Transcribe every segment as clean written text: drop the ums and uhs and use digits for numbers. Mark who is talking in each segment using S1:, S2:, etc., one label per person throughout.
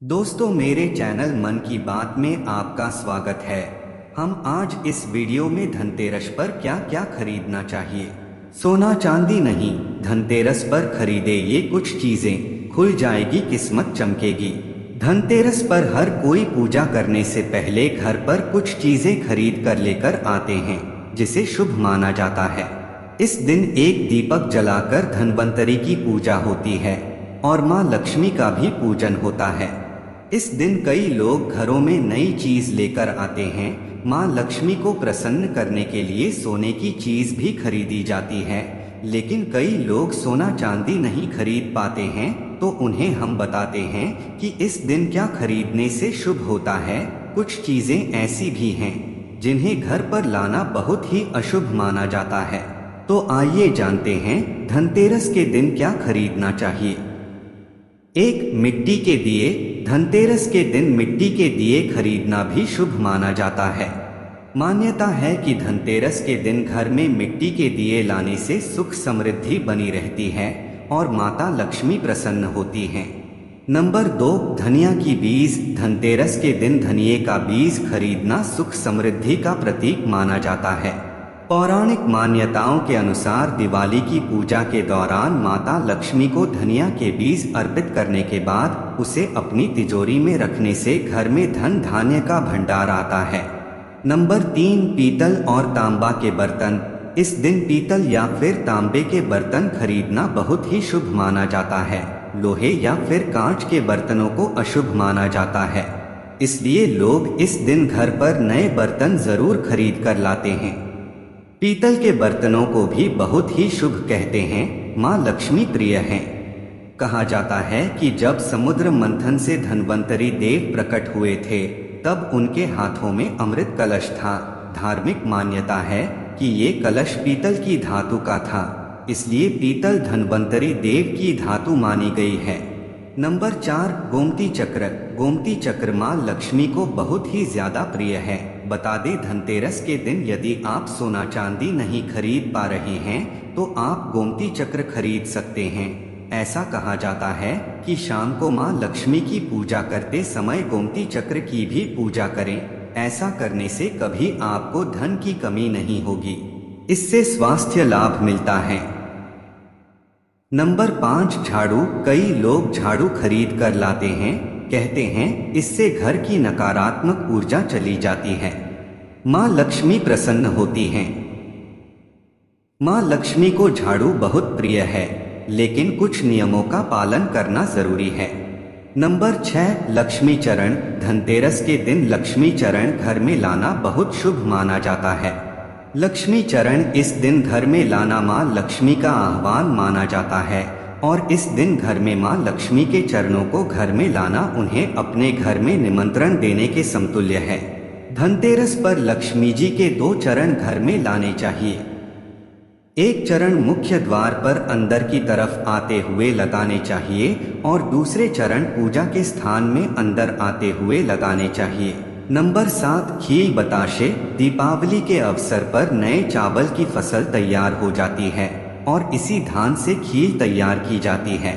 S1: दोस्तों, मेरे चैनल मन की बात में आपका स्वागत है। हम आज इस वीडियो में धनतेरस पर क्या क्या खरीदना चाहिए। सोना चांदी नहीं, धनतेरस पर खरीदे ये कुछ चीजें, खुल जाएगी किस्मत, चमकेगी। धनतेरस पर हर कोई पूजा करने से पहले घर पर कुछ चीजें खरीद कर लेकर आते हैं जिसे शुभ माना जाता है। इस दिन एक दीपक जलाकर धनवंतरी की पूजा होती है और माँ लक्ष्मी का भी पूजन होता है। इस दिन कई लोग घरों में नई चीज लेकर आते हैं। माँ लक्ष्मी को प्रसन्न करने के लिए सोने की चीज भी खरीदी जाती है, लेकिन कई लोग सोना चांदी नहीं खरीद पाते हैं, तो उन्हें हम बताते हैं कि इस दिन क्या खरीदने से शुभ होता है। कुछ चीजें ऐसी भी हैं जिन्हें घर पर लाना बहुत ही अशुभ माना जाता है। तो आइए जानते हैं धनतेरस के दिन क्या खरीदना चाहिए। एक, मिट्टी के दिए। धनतेरस के दिन मिट्टी के दिए खरीदना भी शुभ माना जाता है। मान्यता है कि धनतेरस के दिन घर में मिट्टी के दिए लाने से सुख समृद्धि बनी रहती है और माता लक्ष्मी प्रसन्न होती हैं। नंबर 2, धनिया की बीज। धनतेरस के दिन धनिये का बीज खरीदना सुख समृद्धि का प्रतीक माना जाता है। पौराणिक मान्यताओं के अनुसार दिवाली की पूजा के दौरान माता लक्ष्मी को धनिया के बीज अर्पित करने के बाद उसे अपनी तिजोरी में रखने से घर में धन धान्य का भंडार आता है। नंबर 3, पीतल और तांबा के बर्तन। इस दिन पीतल या फिर तांबे के बर्तन खरीदना बहुत ही शुभ माना जाता है। लोहे या फिर कांच के बर्तनों को अशुभ माना जाता है, इसलिए लोग इस दिन घर पर नए बर्तन जरूर खरीद कर लाते हैं। पीतल के बर्तनों को भी बहुत ही शुभ कहते हैं, माँ लक्ष्मी प्रिय हैं। कहा जाता है कि जब समुद्र मंथन से धनवंतरी देव प्रकट हुए थे तब उनके हाथों में अमृत कलश था। धार्मिक मान्यता है कि ये कलश पीतल की धातु का था, इसलिए पीतल धनवंतरी देव की धातु मानी गई है। नंबर 4, गोमती चक्र। गोमती चक्र माँ लक्ष्मी को बहुत ही ज्यादा प्रिय है। बता दें, धनतेरस के दिन यदि आप सोना चांदी नहीं खरीद पा रहे हैं तो आप गोमती चक्र खरीद सकते हैं। ऐसा कहा जाता है कि शाम को माँ लक्ष्मी की पूजा करते समय गोमती चक्र की भी पूजा करें। ऐसा करने से कभी आपको धन की कमी नहीं होगी, इससे स्वास्थ्य लाभ मिलता है। नंबर 5, झाड़ू। कई लोग झाड़ू खरीद कर लाते हैं, कहते हैं इससे घर की नकारात्मक ऊर्जा चली जाती है, माँ लक्ष्मी प्रसन्न होती हैं। माँ लक्ष्मी को झाड़ू बहुत प्रिय है, लेकिन कुछ नियमों का पालन करना जरूरी है। नंबर 6, लक्ष्मी चरण। धनतेरस के दिन लक्ष्मी चरण घर में लाना बहुत शुभ माना जाता है। लक्ष्मी चरण इस दिन घर में लाना माँ लक्ष्मी का आह्वान माना जाता है और इस दिन घर में माँ लक्ष्मी के चरणों को घर में लाना उन्हें अपने घर में निमंत्रण देने के समतुल्य है। धनतेरस पर लक्ष्मी जी के 2 चरण घर में लाने चाहिए। एक चरण मुख्य द्वार पर अंदर की तरफ आते हुए लगाने चाहिए और दूसरे चरण पूजा के स्थान में अंदर आते हुए लगाने चाहिए। नंबर 7, खील बताशे। दीपावली के अवसर पर नए चावल की फसल तैयार हो जाती है और इसी धान से खील तैयार की जाती है,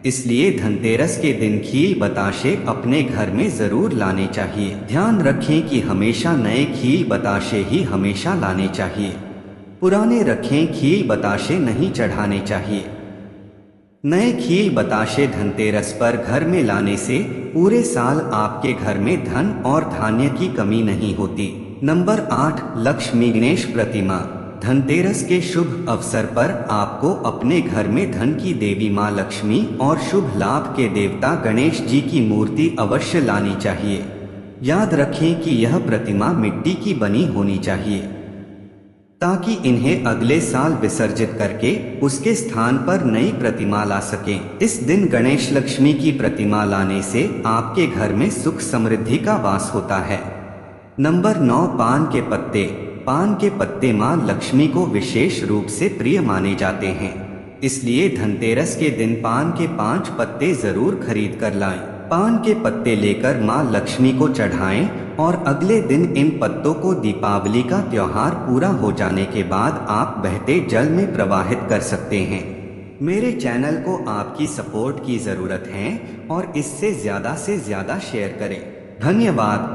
S1: इसलिए धनतेरस के दिन खील बताशे अपने घर में जरूर लाने चाहिए। ध्यान रखें कि हमेशा नए खील बताशे ही हमेशा लाने चाहिए, पुराने रखें खील बताशे नहीं चढ़ाने चाहिए। नए खील बताशे धनतेरस पर घर में लाने से पूरे साल आपके घर में धन और धान्य की कमी नहीं होती। नंबर 8, लक्ष्मी गणेश प्रतिमा। धनतेरस के शुभ अवसर पर आपको अपने घर में धन की देवी माँ लक्ष्मी और शुभ लाभ के देवता गणेश जी की मूर्ति अवश्य लानी चाहिए। याद रखें कि यह प्रतिमा मिट्टी की बनी होनी चाहिए ताकि इन्हें अगले साल विसर्जित करके उसके स्थान पर नई प्रतिमा ला सकें। इस दिन गणेश लक्ष्मी की प्रतिमा लाने से आपके घर में सुख समृद्धि का वास होता है। नंबर 9, पान के पत्ते। पान के पत्ते माँ लक्ष्मी को विशेष रूप से प्रिय माने जाते हैं, इसलिए धनतेरस के दिन पान के 5 पत्ते जरूर खरीद कर लाएं। पान के पत्ते लेकर माँ लक्ष्मी को चढ़ाएं और अगले दिन इन पत्तों को दीपावली का त्योहार पूरा हो जाने के बाद आप बहते जल में प्रवाहित कर सकते हैं। मेरे चैनल को आपकी सपोर्ट की जरूरत है और इससे ज्यादा से ज्यादा शेयर करें। धन्यवाद।